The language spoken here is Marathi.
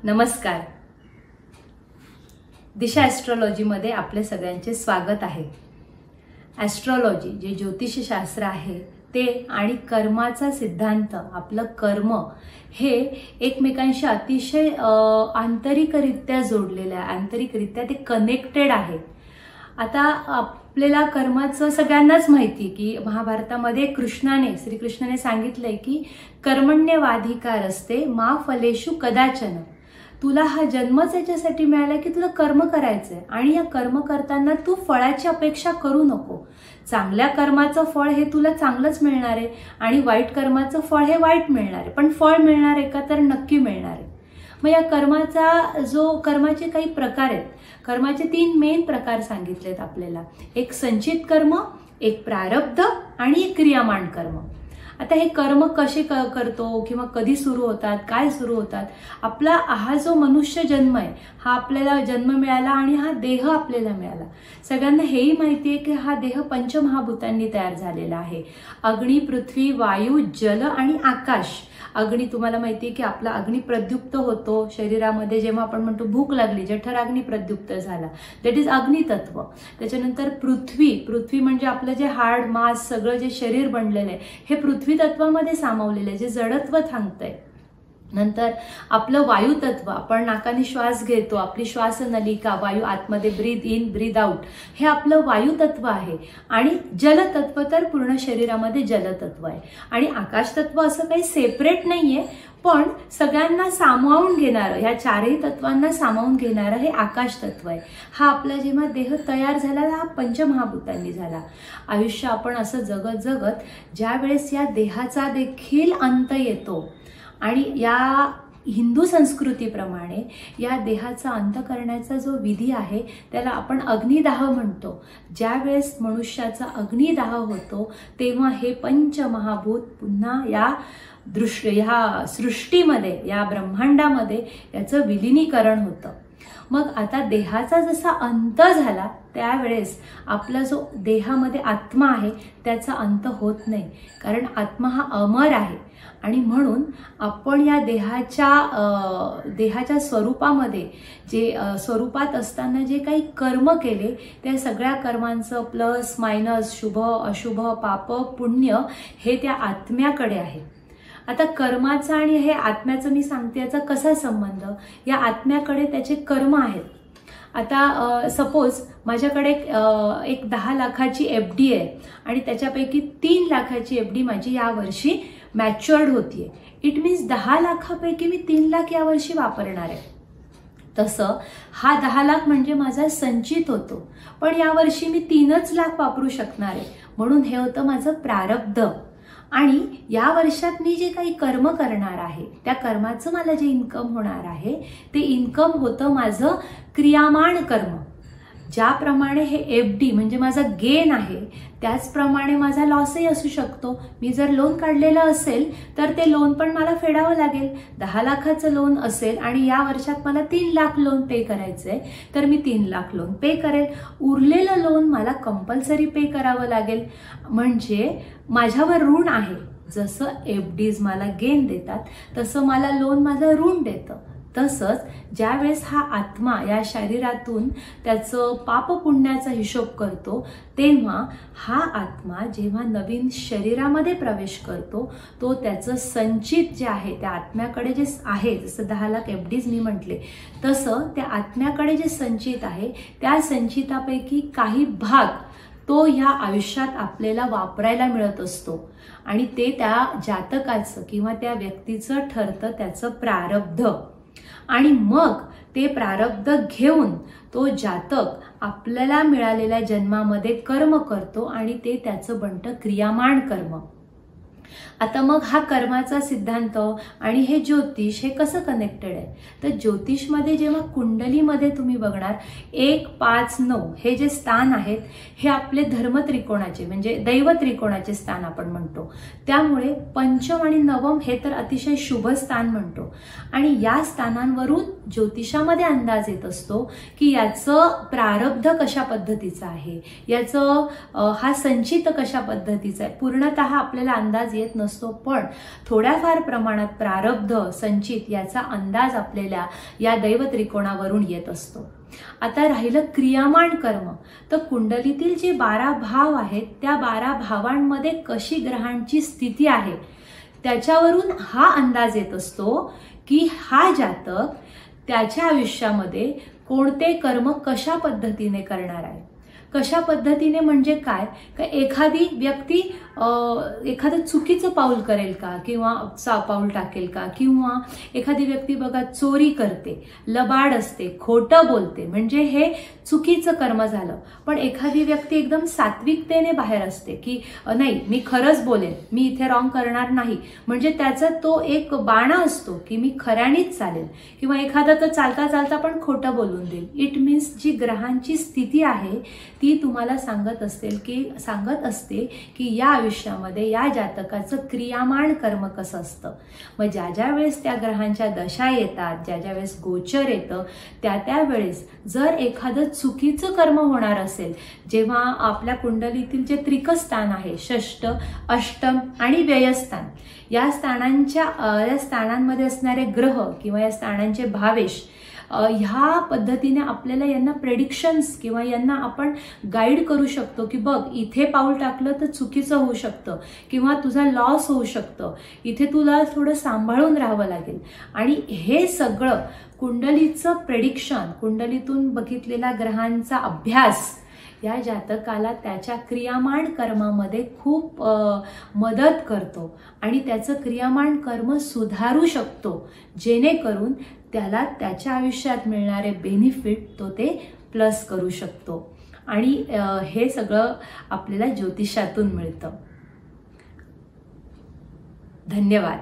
नमस्कार. दिशा ॲस्ट्रॉलॉजी मध्ये आपले सगळ्यांचे स्वागत आहे. ॲस्ट्रॉलॉजी जे ज्योतिषशास्त्र आहे ते आणि कर्माचा सिद्धांत, आपलं कर्म हे एकमेकांशी अतिशय आंतरिकरित्या जोडलेलं आहे, आंतरिकरित्या ते कनेक्टेड आहे. आता आपल्याला कर्माचं सगळ्यांनाच माहिती की महाभारतामध्ये श्रीकृष्णाने सांगितलंय की कर्मण्यवाधिकारस्ते मा फलेषु कदाचन. तुला हा जन्मच याच्यासाठी मिळाला की तुला कर्म करायचंय आणि या कर्म करताना तू फळाची अपेक्षा करू नको. चांगल्या कर्माचं फळ हे तुला चांगलंच मिळणार आहे आणि वाईट कर्माचं फळ हे वाईट मिळणार आहे, पण फळ मिळणार आहे का तर नक्की मिळणार आहे. मग या कर्माचे काही प्रकार आहेत. कर्माचे 3 मेन प्रकार सांगितलेत आपल्याला. एक संचित कर्म, एक प्रारब्ध आणि एक क्रियामान कर्म. आता हे कर्म कसे करतो किंवा कधी सुरू होतात, काय सुरू होतात. आपला हा जो मनुष्य जन्म आहे, हा आपल्याला जन्म मिळाला आणि हा देह आपल्याला मिळाला. सगळ्यांना हेही माहिती आहे की हा देह पंचमहाभूतांनी तयार झालेला आहे. अग्नी, पृथ्वी, वायू, जल आणि आकाश. अग्नी, तुम्हाला माहिती आहे की आपला अग्नी प्रद्युक्त होतो शरीरामध्ये जेव्हा आपण म्हणतो भूक लागली, जठराग्नी प्रद्युक्त झाला, दॅट इज अग्नितत्व. त्याच्यानंतर पृथ्वी म्हणजे आपलं जे हाड, मांस सगळं जे शरीर बनलेलं आहे हे पृथ्वी तत्वामध्ये सामावलेलं आहे, जे जडत्व थांबतंय. नंतर आपलं वायुतत्व, आपण नाकाने श्वास घेतो, आपली श्वासनलिका, वायू आतमध्ये ब्रीद इन ब्रीद आउट, हे आपलं वायुतत्व आहे. आणि जलतत्व तर पूर्ण शरीरामध्ये जलतत्व आहे. आणि आकाशतत्व असं काही सेपरेट नाहीये, पण सगळ्यांना सामावून घेणारं, ह्या 4ही तत्वांना सामावून घेणारं हे आकाशतत्व आहे. हा आपला जेव्हा देह तयार झाला हा पंचमहाभूतांनी झाला. आयुष्य आपण असं जगत जगत ज्या वेळेस या देहाचा देखील अंत येतो आणि या हिंदू संस्कृतीप्रमाणे या देहाचा अंत करण्याचा जो विधी आहे त्याला आपण अग्निदाह म्हणतो. ज्या वेळेस मनुष्याचा अग्निदाह होतो तेव्हा हे पंचमहाभूत पुन्हा या सृष्टीमध्ये, या ब्रह्मांडामध्ये याचं विलिनीकरण होतं. मग आता देहाचा जसा अंत झाला त्यावेळेस आपला जो देहामध्ये आत्मा आहे त्याचा अंत होत नाही, कारण आत्मा हा अमर आहे. आणि म्हणून आपण या देहाच्या स्वरूपामध्ये जे स्वरूपात असताना जे काही कर्म केले त्या सगळ्या कर्मांचं प्लस मायनस, शुभ अशुभ, पाप पुण्य हे त्या आत्म्याकडे आहे. आता कर्माचा आणि हे आत्म्याचं मी सांगते याचा कसा संबंध. या आत्म्याकडे त्याचे कर्म आहेत. आता सपोज माझ्याकडे एक 10 लाखाची FD आहे आणि त्याच्यापैकी 3 लाखाची FD माझी यावर्षी मॅच्युअर्ड होतीये. इट मीन्स 10 लाखापैकी मी 3 लाख यावर्षी वापरणार आहे. तसं हा 10 लाख म्हणजे माझा संचित होतो, पण यावर्षी मी 3च लाख वापरू शकणार आहे. म्हणून हे होतं माझं प्रारब्ध. आणि या वर्षात मी जे काही कर्म करणार आहे त्या कर्माचं मला जे इन्कम होणार आहे ते इन्कम होतं माझं क्रियामान कर्म. ज्याप्रमाणे हे FD म्हणजे माझा गेन आहे त्याचप्रमाणे माझा लॉसही असू शकतो. मी जर लोन काढलेलं असेल तर ते लोन पण मला फेडावं लागेल. 10 लाखाचं लोन असेल आणि या वर्षात मला 3 लाख लोन पे करायचंय तर मी 3 लाख लोन पे करेल. उरलेलं लोन मला कंपल्सरी पे करावं लागेल. म्हणजे माझ्यावर ऋण आहे. जसं FDs मला गेन देतात तसं मला लोन माझं ऋण देतं. तसंच ज्यावेळेस हा आत्मा या शरीरातून त्याचं पाप पुण्याचा हिशोब करतो तेव्हा हा आत्मा जेव्हा नवीन शरीरामध्ये प्रवेश करतो तो त्याचं संचित जे आहे त्या आत्म्याकडे जे आहे, जसं 10 लाख FDs मी म्हटले तसं त्या आत्म्याकडे जे संचित आहे त्या संचितापैकी काही भाग तो ह्या आयुष्यात आपल्याला वापरायला मिळत असतो. आणि ते त्या जातकाचं किंवा त्या व्यक्तीचं ठरतं त्याचं प्रारब्ध. आणि मग ते प्रारब्ध घेऊन तो जातक आपल्याला मिळालेल्या जन्मामध्ये कर्म करतो आणि ते त्याचं बनतं क्रियामान कर्म. आता मग हा कर्माचा सिद्धांत आणि हे ज्योतिष हे कसं कनेक्टेड आहे तर ज्योतिषमध्ये जेव्हा कुंडलीमध्ये तुम्ही बघणार 1, 5, 9 हे जे स्थान आहेत हे आपले धर्म त्रिकोणाचे म्हणजे दैव त्रिकोणाचे स्थान आपण म्हणतो. त्यामुळे पंचम आणि नवम हे तर अतिशय शुभ स्थान म्हणतो. आणि या स्थानांवरून ज्योतिषामध्ये अंदाज येत असतो की याचं प्रारब्ध कशा पद्धतीचं आहे, याचं हा संचित कशा पद्धतीचा आहे. पूर्णतः आपल्याला अंदाज येत नसतो, पण थोड्याफार प्रमाणात प्रारब्ध संचित याचा अंदाज आपल्याला या दैव त्रिकोणावरून येत असतो. आता राहिलं क्रियामान कर्म, तर कुंडलीतील जे 12 भाव आहेत त्या 12 भावांमध्ये कशी ग्रहांची स्थिती आहे त्याच्यावरून हा अंदाज येत असतो की हा जातक त्याच्या आयुष्यामध्ये कोणते कर्म कशा पद्धतीने करणार आहे. कशा पद्धतीने म्हणजे काय, का एखादी व्यक्ती एखादं चुकीचं पाऊल करेल का किंवा पाऊल टाकेल का, किंवा एखादी व्यक्ती बघा चोरी करते, लबाड असते, खोटं बोलते, म्हणजे हे चुकीचं कर्म झालं. पण एखादी व्यक्ती एकदम सात्विकतेने बाहेर असते की नाही मी खरंच बोलेन, मी इथे रॉंग करणार नाही, म्हणजे त्याचा तो एक बाणा असतो की मी खऱ्यानेच चालेल. किंवा एखादा तर चालता चालता पण खोटं बोलून देईल. इट मीन्स जी ग्रहांची स्थिती आहे ती तुम्हाला सांगत असते की या आयुष्यामध्ये या जातकाचं क्रियामान कर्म कसं असतं. मग ज्या ज्या वेळेस त्या ग्रहांच्या दशा येतात, ज्या ज्या वेळेस गोचर येतं, त्या वेळेस जर एखादं चुकीचं कर्म होणार असेल, जेव्हा आपल्या कुंडलीतील जे त्रिकस्थान आहे, षष्ठ, अष्टम आणि व्ययस्थान, या स्थानांमध्ये असणारे ग्रह किंवा या स्थानांचे भावेश ह्या पद्धतीने आपल्याला यांना प्रेडिक्शन्स किंवा यांना आपण गाईड करू शकतो की बघ इथे पाऊल टाकलं तर चुकीचं होऊ शकतं किंवा तुझा लॉस होऊ शकतं, इथे तुला थोडं सांभाळून राहावं लागेल. आणि हे सगळं कुंडलीचं प्रेडिक्शन, कुंडलीतून बघितलेला ग्रहांचा अभ्यास या जातकाला त्याच्या क्रियामान कर्मामध्ये खूप मदत करतो आणि त्याचं क्रियामान कर्म सुधारू शकतो, जेणेकरून त्याला त्याच्या आयुष्यात मिळणारे बेनिफिट तो ते प्लस करू शकतो. आणि हे सगळं आपल्याला ज्योतिषातून मिळतं. धन्यवाद.